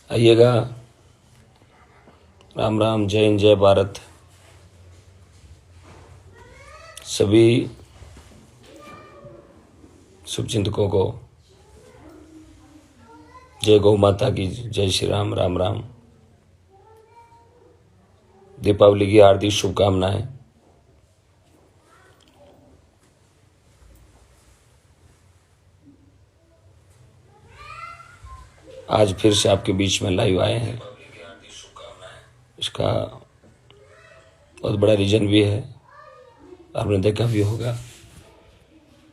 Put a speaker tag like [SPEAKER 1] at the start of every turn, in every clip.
[SPEAKER 1] आइएगा। राम राम, जय हिंद, जय भारत। सभी शुभचिंतकों को जय गौ माता की, जय श्री राम, राम राम। दीपावली की हार्दिक शुभकामनाएं। आज फिर से आपके बीच में लाइव आए हैं। इसका बहुत बड़ा रीजन भी है, आपने देखा भी होगा।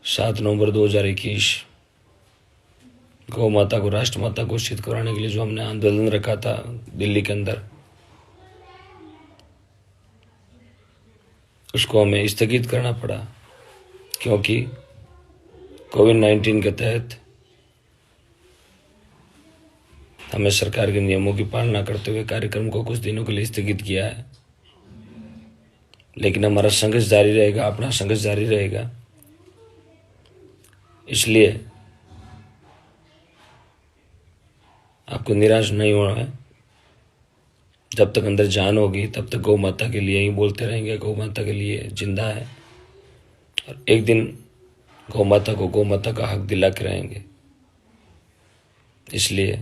[SPEAKER 1] 7 नवंबर 2021 गौ माता को राष्ट्र माता घोषित कराने के लिए जो हमने आंदोलन रखा था दिल्ली के अंदर, उसको हमें स्थगित करना पड़ा, क्योंकि कोविड-19 के तहत हमें सरकार के नियमों की पालना करते हुए कार्यक्रम को कुछ दिनों के लिए स्थगित किया है। लेकिन हमारा संघर्ष जारी रहेगा, अपना संघर्ष जारी रहेगा। इसलिए आपको निराश नहीं होना है। जब तक अंदर जान होगी तब तक गौ माता के लिए ही बोलते रहेंगे, गौ माता के लिए जिंदा है। और एक दिन गौ माता को गौ माता का हक दिला के रहेंगे। इसलिए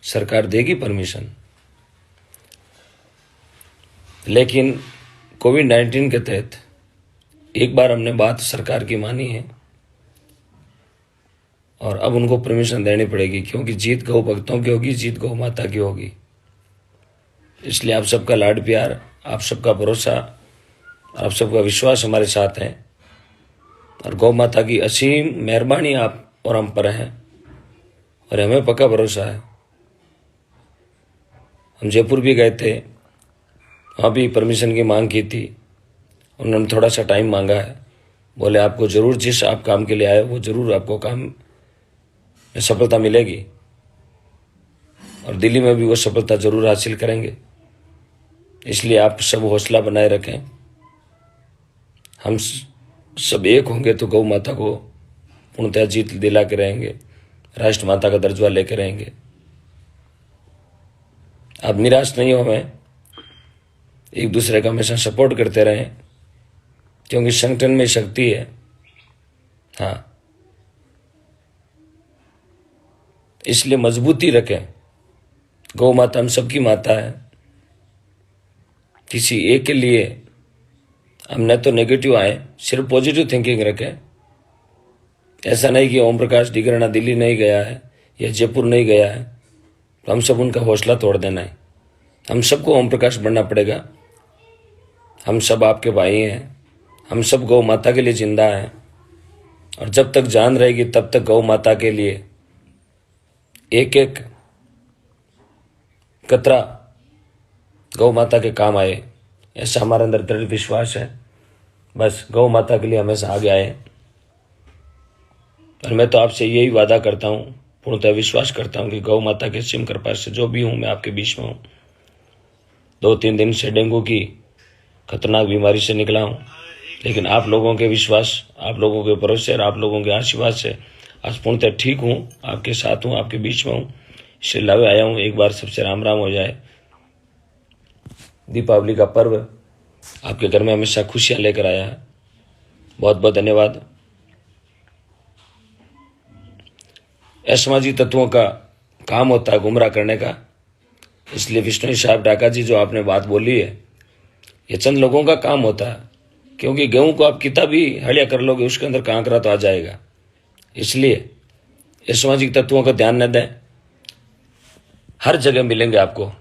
[SPEAKER 1] सरकार देगी परमिशन, लेकिन कोविड-19 के तहत एक बार हमने बात सरकार की मानी है और अब उनको परमिशन देनी पड़ेगी, क्योंकि जीत गौ भक्तों की होगी, जीत गौ माता की होगी। इसलिए आप सबका लाड प्यार, आप सबका भरोसा, आप सबका विश्वास हमारे साथ है और गौ माता की असीम मेहरबानी आप और हम पर है और हमें पक्का भरोसा है। हम जयपुर भी गए थे, वहाँ भी परमिशन की मांग की थी। उन्होंने थोड़ा सा टाइम मांगा है, बोले आपको ज़रूर जिस आप काम के लिए आए वो ज़रूर आपको काम में सफलता मिलेगी और दिल्ली में भी वो सफलता ज़रूर हासिल करेंगे। इसलिए आप सब हौसला बनाए रखें। हम सब एक होंगे तो गौ माता को पूर्णतः जीत दिला के रहेंगे, राष्ट्र माता का दर्जा लेके रहेंगे। आप निराश नहीं हो, हमें एक दूसरे का हमेशा सपोर्ट करते रहें, क्योंकि संगठन में शक्ति है। हाँ, इसलिए मजबूती रखें। गौ माता हम सबकी माता है। किसी एक के लिए हम न तो नेगेटिव आए, सिर्फ पॉजिटिव थिंकिंग रखें। ऐसा नहीं कि ओम प्रकाश डिगरना दिल्ली नहीं गया है या जयपुर नहीं गया है तो हम सब उनका हौसला तोड़ देना है। हम सबको ओम प्रकाश बनना पड़ेगा। हम सब आपके भाई हैं, हम सब गौ माता के लिए जिंदा हैं और जब तक जान रहेगी तब तक गौ माता के लिए एक एक कतरा गौ माता के काम आए, ऐसा हमारे अंदर दृढ़ विश्वास है। बस गौ माता के लिए हमेशा आगे आए। और मैं तो आपसे यही वादा करता हूँ, पूर्णतः विश्वास करता हूँ कि गौ माता के सिम कृपा से जो भी हूँ मैं आपके बीच में हूँ। 2-3 दिन से डेंगू की खतरनाक बीमारी से निकला हूँ, लेकिन आप लोगों के विश्वास, आप लोगों के भरोसे और आप लोगों के आशीर्वाद से आज पूर्णतः ठीक हूँ, आपके साथ हूँ, आपके बीच में हूँ। इससे लावे आया हूँ। एक बार सबसे राम राम हो जाए। दीपावली का पर्व आपके घर में हमेशा खुशियाँ लेकर आया है। बहुत बहुत धन्यवाद। असामाजिक तत्वों का काम होता है गुमराह करने का, इसलिए विष्णु साहब ढाका जी जो आपने बात बोली है, ये चंद लोगों का काम होता है। क्योंकि गेहूं को आप कितना भी हड़िया कर लोगे उसके अंदर कांकरा तो आ जाएगा। इसलिए असामाजिक तत्वों का ध्यान न दें। हर जगह मिलेंगे आपको,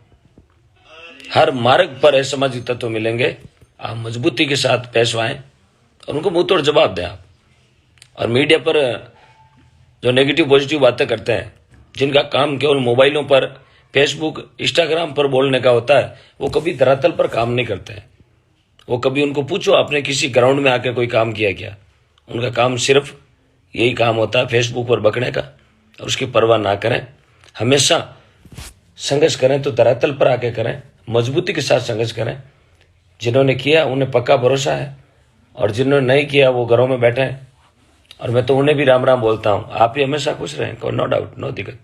[SPEAKER 1] हर मार्ग पर असामाजिक तत्व मिलेंगे। आप मजबूती के साथ पेश आएं और उनको मुंह तोड़ जवाब दें आप। और मीडिया पर जो नेगेटिव पॉजिटिव बातें करते हैं, जिनका काम केवल मोबाइलों पर, फेसबुक, इंस्टाग्राम पर बोलने का होता है, वो कभी धरातल पर काम नहीं करते हैं। वो कभी उनको पूछो आपने किसी ग्राउंड में आके कोई काम किया क्या? उनका काम सिर्फ यही काम होता है, फेसबुक पर बकने का। और उसकी परवाह ना करें। हमेशा संघर्ष करें तो धरातल पर आके करें, मजबूती के साथ संघर्ष करें। जिन्होंने किया उन्हें पक्का भरोसा है और जिन्होंने नहीं किया वो घरों में बैठे हैं, और मैं तो उन्हें भी राम राम बोलता हूं। आप भी हमेशा खुश रहें, नो डाउट, नो दिक्कत।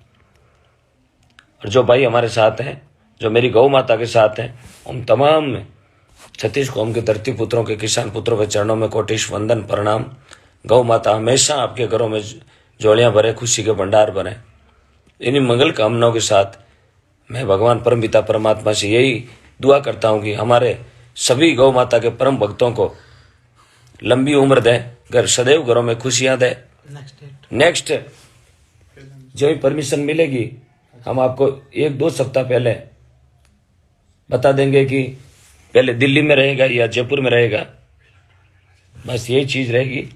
[SPEAKER 1] और जो भाई हमारे साथ हैं, जो मेरी गौ माता के साथ हैं, उन तमाम 36 कौम के धरती पुत्रों के, किसान पुत्रों के चरणों में कोटिश वंदन प्रणाम। गौ माता हमेशा आपके घरों में झोलियां भरे, खुशी के भंडार भरे। इन्हीं मंगल कामनाओं के साथ मैं भगवान परमपिता परमात्मा से यही दुआ करता हूं कि हमारे सभी गौ माता के परम भक्तों को लंबी उम्र दे, घर सदैव घरों में खुशियां दे। नेक्स्ट जो भी परमिशन मिलेगी हम आपको 1-2 सप्ताह पहले बता देंगे कि पहले दिल्ली में रहेगा या जयपुर में रहेगा, बस यही चीज रहेगी।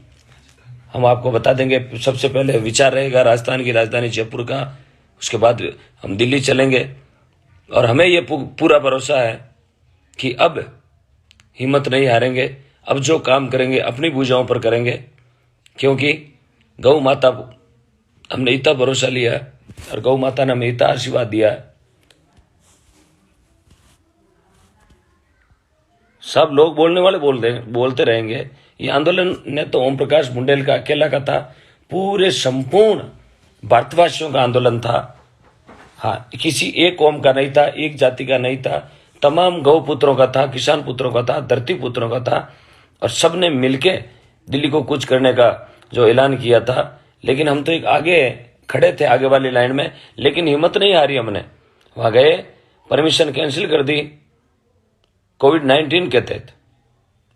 [SPEAKER 1] हम आपको बता देंगे। सबसे पहले विचार रहेगा राजस्थान की राजधानी जयपुर का, उसके बाद हम दिल्ली चलेंगे। और हमें ये पूरा भरोसा है कि अब हिम्मत नहीं हारेंगे, अब जो काम करेंगे अपनी भुजाओं पर करेंगे, क्योंकि गौ माता हमने इतना भरोसा लिया और गौ माता ने हमें इतना आशीर्वाद दिया। सब लोग बोलने वाले बोलते रहेंगे। ये आंदोलन ने तो ओम प्रकाश बुंडेल का अकेला का था, पूरे संपूर्ण भारतवासियों का आंदोलन था। हाँ, किसी एक कौम का नहीं था, एक जाति का नहीं था, तमाम गौ पुत्रों का था, किसान पुत्रों का था, धरती पुत्रों का था। और सबने मिलके दिल्ली को कुछ करने का जो ऐलान किया था। लेकिन हम तो एक आगे खड़े थे, आगे वाली लाइन में, लेकिन हिम्मत नहीं हारी। हमने वहां गए, परमिशन कैंसिल कर दी कोविड-19 के तहत।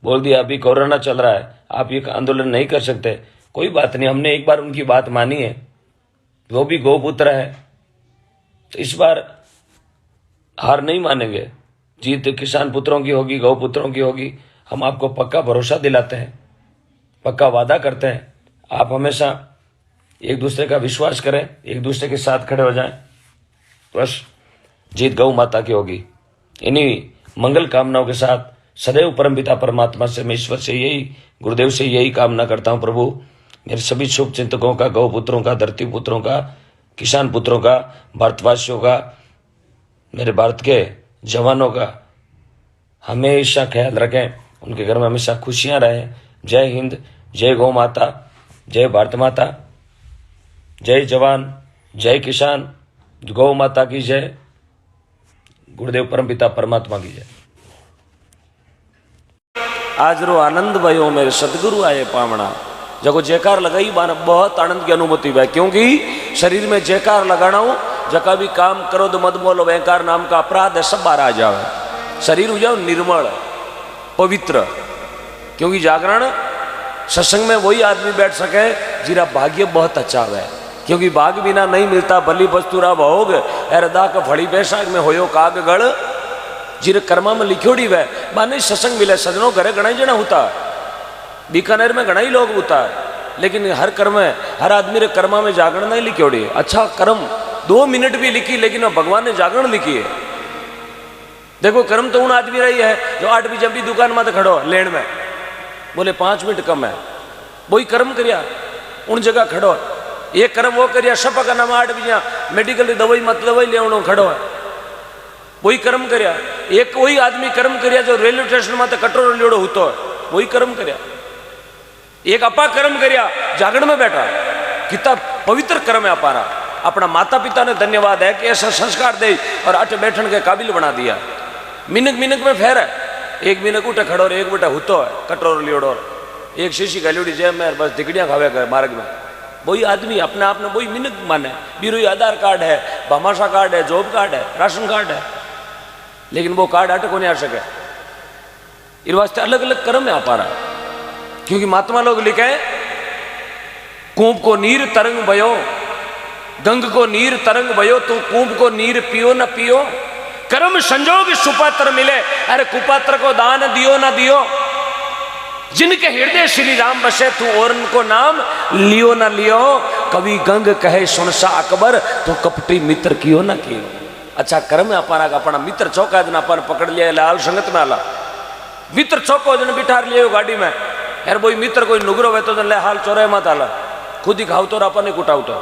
[SPEAKER 1] बोल दिया अभी कोरोना चल रहा है, आप ये आंदोलन नहीं कर सकते। कोई बात नहीं, हमने एक बार उनकी बात मानी है, वो भी गौपुत्र है, तो इस बार हार नहीं मानेंगे। जीत किसान पुत्रों की होगी, गौ पुत्रों की होगी। हम आपको पक्का भरोसा दिलाते हैं, पक्का वादा करते हैं। आप हमेशा एक दूसरे का विश्वास करें, एक दूसरे के साथ खड़े हो जाएं, बस जीत गौ माता की होगी। इन्हीं मंगल कामनाओं के साथ सदैव परमपिता परमात्मा से, मैं ईश्वर से यही, गुरुदेव से यही कामना करता हूं, प्रभु मेरे सभी शुभ चिंतकों का, गौ पुत्रों का, धरती पुत्रों का, किसान पुत्रों का, भारतवासियों का, मेरे भारत के जवानों का हमेशा ख्याल रखें, उनके घर में हमेशा खुशियां रहें। जय हिंद, जय गौ माता, जय भारत माता, जय जवान, जय किसान, गौ माता की जय, गुरुदेव परमपिता परमात्मा की जय। आज रो आनंद भयो मेरे सदगुरु आए पावना। जब जयकार लगाई बाना बहुत आनंद की अनुभूति हुआ, क्योंकि शरीर में जयकार लगाना हो, जका भी काम करो तो मत बोलो वहकार नाम का अपराध है, सब बाहर आ जाओ, शरीर हो जाओ निर्मल पवित्र। क्योंकि जागरण सत्संग में वही आदमी बैठ सके जिरा भाग्य बहुत अच्छा है, क्योंकि भाग बिना नहीं मिलता बलि बस्तुरा भोग, अरदा का फड़ी बैसाख में होयो काग गढ़। जिर कर्मा में लिखोड़ी वह बाने सत्संग मिले, सजनों घरे घना जना होता है, बीकानेर में घना ही लोग होता है, लेकिन हर कर्म में हर आदमी रे कर्मा में जागरण नहीं लिखोड़ी। अच्छा कर्म 2 मिनट भी लिखी, लेकिन भगवान ने जागरण लिखी है। देखो कर्म तो उन आदमी रही है जो 8 बजे जब भी दुकान में खड़ो लेन में, बोले 5 मिनट कम है, वही कर्म करिया उन जगह खड़ो। ये कर्म वो करिया सपा का नाम 8 बजे मेडिकल की दवाई मत दवाई ले खड़ो है, वही कर्म करिया। एक वही आदमी कर्म करिया जो रेलवे स्टेशन में कटोरो लियोड़ो होतो है, वही कर्म करिया। एक अपा कर्म करिया जागरण में बैठा, कितना पवित्र कर्म है अपारा। अपना माता पिता ने धन्यवाद है कि ऐसा संस्कार दे और अट बैठन के काबिल बना दिया। मिनक मिनक में फेर है, एक मिनक उठे खड़ो और एक बेटा हुतो है कटोरो लियोड़ो, एक शीशी गलियोड़ी जय में बस दिकड़ियां खावे गए मार्ग में। वही आदमी अपने आप में वही मिनक माने। बीरो आधार कार्ड है, भामाशा कार्ड है, जॉब कार्ड है, राशन कार्ड है, लेकिन वो कार्ड अटक नहीं आ सके। इस वास्ते अलग अलग कर्म है अपारा। क्योंकि महात्मा लोग लिखे कूप को नीर तरंग भयो, गंग को नीर तरंग भयो, तो कूप को नीर पियो न पियो, कर्म संजोग सुपात्र मिले, अरे कुपात्र को दान दियो ना दियो। जिनके हृदय श्री राम बसे तू और उनको नाम लियो ना लियो। कवि गंग कहे सुनसा अकबर, तो कपटी मित्र कियो ना कियो। अच्छा कर्म अपारा का अपना मित्र चौका दिन अपन पकड़ लिया लाल संगत में आला, मित्र चौको दिन बिठार लियो गाड़ी में, यार वही मित्र कोई नुगरो है तो ले हाल चौराहे मत आला, खुद ही खाओ तो अपन ही कुटाओ। तो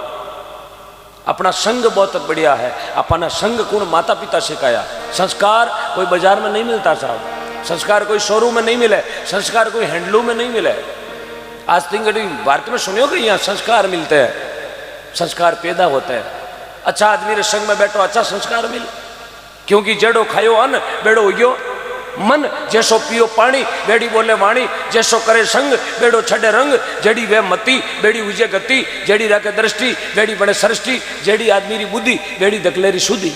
[SPEAKER 1] अपना संग बहुत बढ़िया है, अपना संग गुण माता पिता सिखाया। संस्कार कोई बाजार में नहीं मिलता साहब, संस्कार कोई शोरूम में नहीं मिले, संस्कार कोई हैंडलूम में नहीं मिले। आज तक भारत में सुनियो कि यहाँ संस्कार मिलते हैं, संस्कार पैदा होते हैं। अच्छा आदमी रे संग में बैठो, अच्छा संस्कार मिले, क्योंकि जेड़ो खायो अन्न बेड़ो उग्यो मन, जैसो पियो पानी बेड़ी बोले वाणी, जैसो करे संग बेड़ो छड़े रंग, जेड़ी वे मती बेड़ी उजे गति, जेड़ी रखे दृष्टि बेड़ी बड़े सृष्टि, जेड़ी आदमी री बुद्धि बेड़ी दकलेरी सुधी।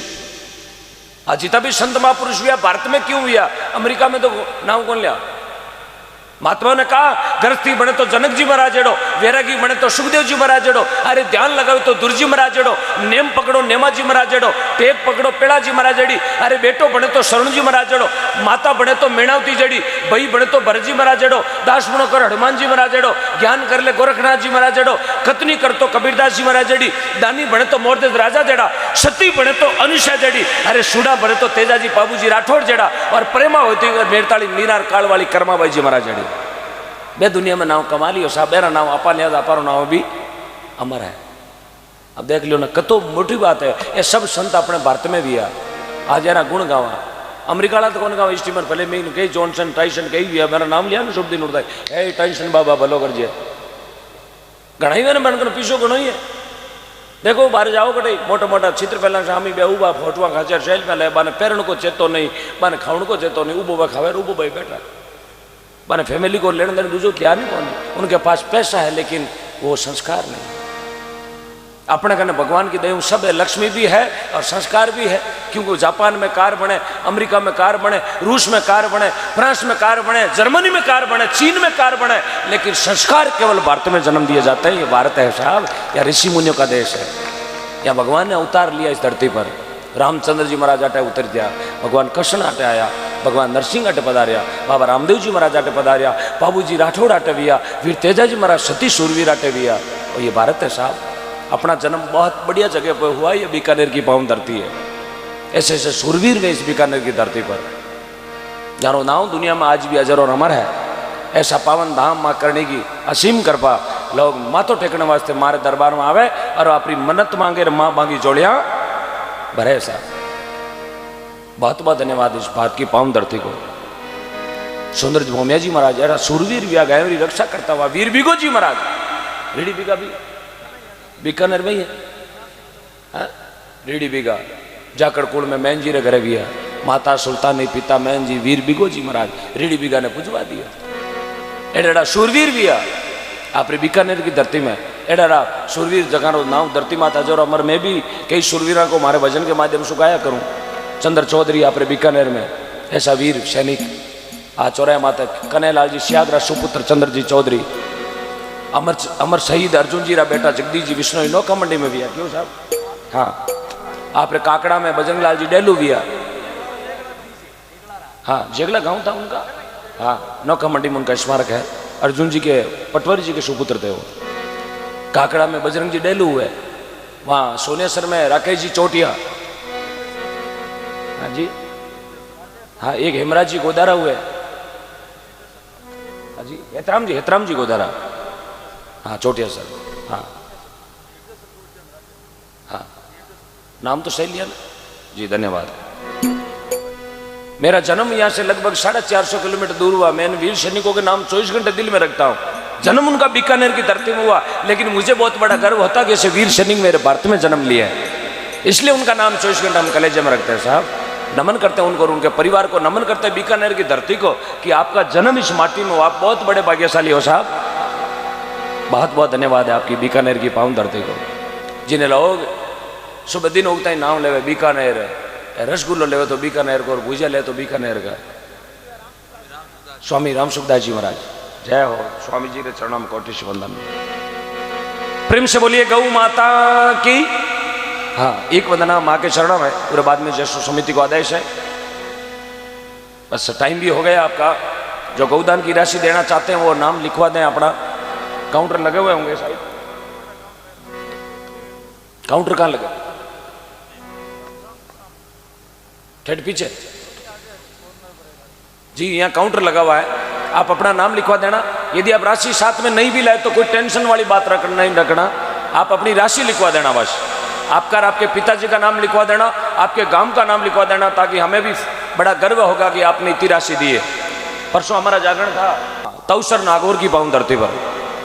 [SPEAKER 1] आज जितना भी संत महापुरुष हुआ भारत में क्यों हुआ, अमेरिका में तो नाम कौन लिया? महात्मा ने कहा गृहस्थी बने तो जनक जी महाराज जेड़ो, वैरागी बने तो सुखदेव जी महाराज जेड़ो, अरे ध्यान लगाओ तो दुर्जी महाराज जेड़ो, नेम पकड़ो नेमा जी महाराज जेड़ो, टेक पकड़ो पेड़ा जी महाराज जेड़ी, अरे बेटो बने तो शरण जी महाराज जेड़ो, माता बने तो मेणावती जेड़ी, भाई बने तो भरत जी महाराज जेड़ो, दास बनो कर हनुमान जी महाराज जेड़ो, ज्ञान कर ले गोरखनाथ जी महाराज जेड़ो, कतनी कर तो कबीरदास जी महाराज जेड़ी, दानी बने तो मोरदेस राजा जेड़ा, सती बने तो अनुषा जेड़ी, अरे सूडा बने तो तेजाजी बाबूजी राठौड़ जेड़ा, और प्रेमा होती मेरताली मीरार काल वाली कर्माबाई जी महाराज जेड़ी। बे दुनिया में नाव कमा लियो साहब, बेरा नाव आपा लिया, अपारो नाव भी अमर है। अब देख लियो ना, कतो मोटी बात है। ये सब संत अपने भारत में भी है। आज यार गुण गावा, अमेरिका वाला तो कौन गावा स्टीमर पहले में कई जॉनसन टाइसन कई भी है, मेरा नाम लिया ना शुभ दिन उड़ता है, टाइसन बाबा भलो कर जे घना ही मैंने बनकर पीछो घणो ही है। देखो बाहर जाओ कटे मोटा मोटा चित्र पहला शामी बे उबा फोटवा खाचा शैल पहले बाने पैरण को चेतो नहीं, बाने खावण को चेतो नहीं, उबो खावे उबो भाई बैठा, माने फैमिली को लेने देने दूसरों क्या नहीं कौन, उनके पास पैसा है लेकिन वो संस्कार नहीं। अपने कहने भगवान की दया सब है, लक्ष्मी भी है और संस्कार भी है, क्योंकि जापान में कार बने, अमेरिका में कार बने, रूस में कार बने, फ्रांस में कार बने, जर्मनी में कार बने, चीन में कार बने, लेकिन संस्कार केवल भारत में जन्म दिए जाते हैं। ये भारत है साहब, या ऋषि मुनियों का देश है, या भगवान ने अवतार लिया इस धरती पर। रामचंद्र जी महाराज आटे उतर दिया, भगवान कृष्ण आटे आया, भगवान नरसिंह आटे पधारिया, बाबा रामदेव जी महाराज आटे पधारिया, बाबू जी राठौड़ आटे भी, वीर तेजा जी महाराज सती सूरवीर आटे भी। और ये भारत है साहब, अपना जन्म बहुत बढ़िया जगह पर हुआ, ये बीकानेर की पावन धरती है। ऐसे ऐसे सूरवीर वे इस बीकानेर की धरती पर, जानो नाव दुनिया में आज भी अजर और अमर है। ऐसा पावन धाम माँ करने की असीम कृपा, लोग माथो टेकने वास्ते मारे दरबार में आवे और अपनी मन्नत मांगे, माँ मांगी जोड़िया भरे साहब। बहुत बहुत धन्यवाद इस बात की पावन धरती को। सुंदर भौमिया जी महाराज ऐसा सूरवीर भी आ गए, मेरी रक्षा करता हुआ वीर बिगो जी महाराज, रेडी बिगा भी बीकानेर में ही है, रेडी बिगा जाकर कुल में मैन जी रे घरे भी है, माता सुल्तानी पिता मैन जी वीर बिगो जी महाराज रेडी बिगा ने पुजवा दिया। एडा सूरवीर भी है आपरे बीकानेर की धरती में, एडा सूरवीर जगह नाम धरती माता जो अमर में भी कई सूरवीरा को हमारे भजन के माध्यम से गाया करूं। चंद्र चौधरी आपरे बीकानेर में ऐसा वीर सैनिक, आ चौराया माता कन्हैयालाल जी सियागरा सुपुत्र चंद्र जी चौधरी, अमर अमर शहीद अर्जुन जी रा बेटा जगदीश जी विष्णु नौका मंडी में भी है, क्यों साहब? हाँ आपरे काकड़ा में बजरंग लाल जी डेलू भी है, हाँ जेगला गांव था उनका, हाँ नौका मंडी में उनका स्मारक है। अर्जुन जी के पटवारी जी के सुपुत्र थे वो। काकड़ा में बजरंग जी डेलू हुए, वहाँ सोनेसर में राकेश जी चोटिया, हाँ जी, हाँ एक हेमराज जी गोदारा हुए, हाँ जी हेतराम जी गोदारा, हाँ चोटिया सर, हाँ हाँ नाम तो सही लिया ना जी, धन्यवाद। मेरा जन्म यहाँ से लगभग 450 किलोमीटर दूर हुआ। मैंने वीर सैनिकों के नाम 24 घंटे दिल में रखता हूँ। जन्म उनका बीकानेर की धरती में हुआ, लेकिन मुझे बहुत बड़ा गर्व होता कि ऐसे वीर सैनिक मेरे भारत में जन्म लिया है, इसलिए उनका नाम 24 घंटा हम कलेजे में रखते हैं साहब। नमन करते हैं उनको और उनके परिवार को नमन करते हैं, बीकानेर की धरती को, कि आपका जन्म इस माटी में हुआ। आप बहुत बड़े भाग्यशाली हो साहब, बहुत बहुत धन्यवाद है आपकी बीकानेर की पावन धरती को। जिन्हें लोग सुबह दिन उगता ही नाम लेवे बीकानेर, रसगुल्लो लेवे तो बीकानेर को, और भुजिया ले तो बीकानेर का। स्वामी राम सुखदास जी महाराज जय हो, स्वामी जी के चरणों में कोटि वंदन। प्रेम से बोलिए गौ माता की। हाँ एक वंदना माँ के चरणों में, पूरे बाद में जैसो समिति को आदेश है। बस टाइम भी हो गया आपका। जो गौदान की राशि देना चाहते हैं वो नाम लिखवा दें अपना। काउंटर लगे हुए होंगे साहब, काउंटर कहाँ लगे? ठेठ पीछे जी, यहाँ काउंटर लगा हुआ है, आप अपना नाम लिखवा देना। यदि आप राशि साथ में नहीं भी लाए तो कोई टेंशन वाली बात नहीं रखना, आप अपनी राशि लिखवा देना बस। आपका आपके पिताजी का नाम लिखवा देना, आपके गांव का नाम लिखवा देना, ताकि हमें भी बड़ा गर्व होगा कि आपने इतनी राशि दी है। परसों हमारा जागरण था ताउसर नागौर की पावन धरती पर,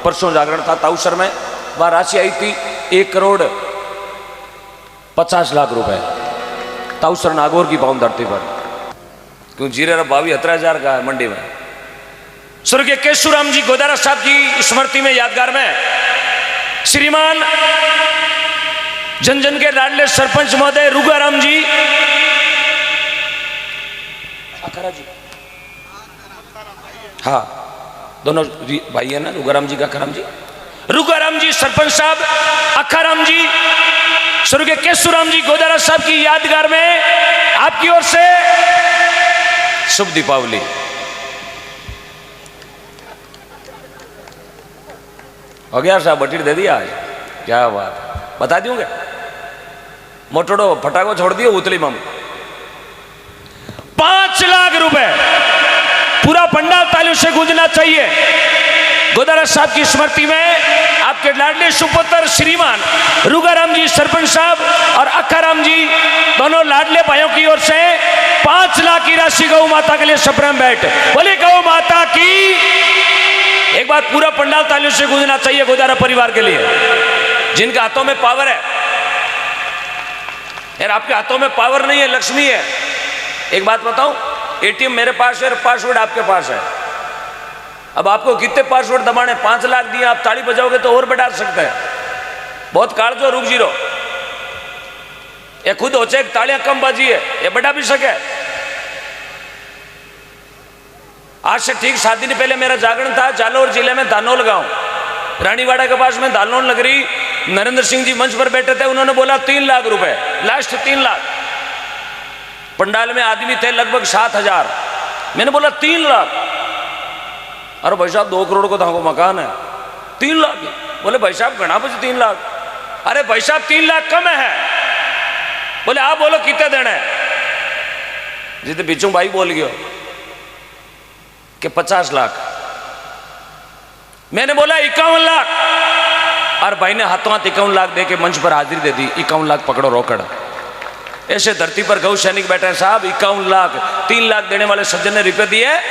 [SPEAKER 1] परसों जागरण था ताउसर में, वह राशि आई थी 1,50,00,000 रुपए, ताउसर नागौर की पावन धरती पर। क्यों जीरे 22,000 का है मंडी में। स्वर्गीय केशुराम जी गोदारा साहब की स्मृति में यादगार में श्रीमान जन जन के लाडले सरपंच महोदय रुगाराम जी, अखारा जी, हाँ दोनों भाई है ना, रुगाराम जी का अखाराम जी, रुगाराम जी सरपंच साहब, अखाराम जी, स्वर्गीय केशुराम जी गोदारा साहब की यादगार में आपकी ओर से शुभ दीपावली। हो गया साहब, बटीर दे दिया आज, क्या बात, बता दूंगे मोटोड़ो फटाको छोड़ दियो उतली मम। 5 लाख रुपए पूरा पंडाल तालियों से गूंजना चाहिए। गोदारा साहब की स्मृति में आपके लाडले सुपुत्र श्रीमान रुगाराम जी सरपंच साहब और अखाराम जी दोनों लाडले भाइयों की ओर से 5 लाख की राशि गौ माता के लिए सप्रेम बैठ। बोले गौ माता की। एक बार पूरा पंडाल तालियों से गूंजना चाहिए गोदारा परिवार के लिए, जिनके हाथों में पावर है। यार आपके हाथों में पावर नहीं है, लक्ष्मी है। एक बात बताऊं, एटीएम मेरे पास है, पासवर्ड आपके पास है। अब आपको कितने पासवर्ड दबाने, 5 लाख दिए, आप ताली बजाओगे तो और बढ़ा सकते हैं। बहुत कालजो रुक जीरो, ये खुद हो चाहे तालियां कम बाजी है, ये बढ़ा भी सके। आज से ठीक 7 दिन पहले मेरा जागरण था जालौर जिले में दानोल गांव, रानीवाड़ा के पास में दानोल नगरी। नरेंद्र सिंह जी मंच पर बैठे थे, उन्होंने बोला 3 लाख रुपए, लास्ट 3 लाख। पंडाल में आदमी थे लगभग 7,000, मैंने बोला 3 लाख। अरे भाई साहब 2 करोड़ को तो मकान है, 3 लाख। बोले भाई साहब घना बचे 3 लाख। अरे भाई साहब 3 लाख कम है। बोले आप बोलो कितने देने। जितने बिचू भाई बोल गयो कि 50 लाख। मैंने बोला 51 लाख, और भाई ने हाथों हाथ 51 लाख दे के मंच पर हाजिरी दे दी। 51 लाख पकड़ो रोकड़। ऐसे धरती पर गौ सैनिक बैठे हैं साहब। 51 लाख, 3 लाख देने वाले सज्जन ने रुपये दिए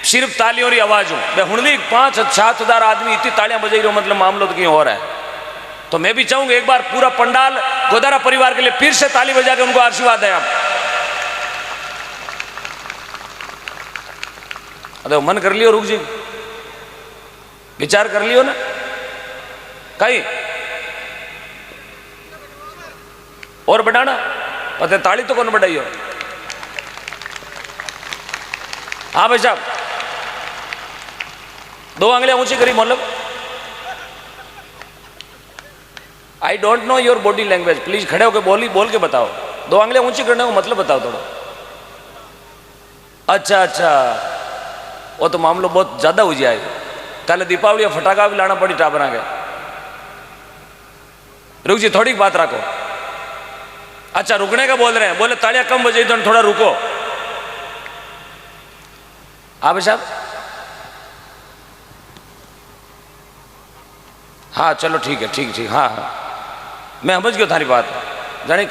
[SPEAKER 1] सिर्फ तालियों की आवाजों। हूं भी 5-7 आदमी इतनी तालियां बजाई रहे, मतलब मामला तो कहीं और है। तो मैं भी चाहूंगा एक बार पूरा पंडाल गोदारा परिवार के लिए फिर से ताली बजा के उनको आशीर्वाद दें आप। अरे मन कर लियो, रुक जी, विचार कर लियो ना कहीं और बढ़ाना। पता ताली तो कौन बढ़ाई हो। हाँ भाई साहब 2 आंगलियां ऊंची करी, मतलब I don't know your body language, please खड़े होकर बोल के बताओ। 2 आंगलियां ऊंची करने को मतलब बताओ थोड़ा। अच्छा, वो तो मामलो बहुत ज्यादा हो जाएगा। कल दीपावली फटाका भी लाना पड़ी टाबरा के। रुक जी, थोड़ी बात रखो। अच्छा रुकने का बोल रहे हैं, बोले तालियां कम बजे तो थोड़ा रुको। आप साहब हाँ चलो ठीक है, ठीक, हाँ, मैं समझ गया थारी बात। जानी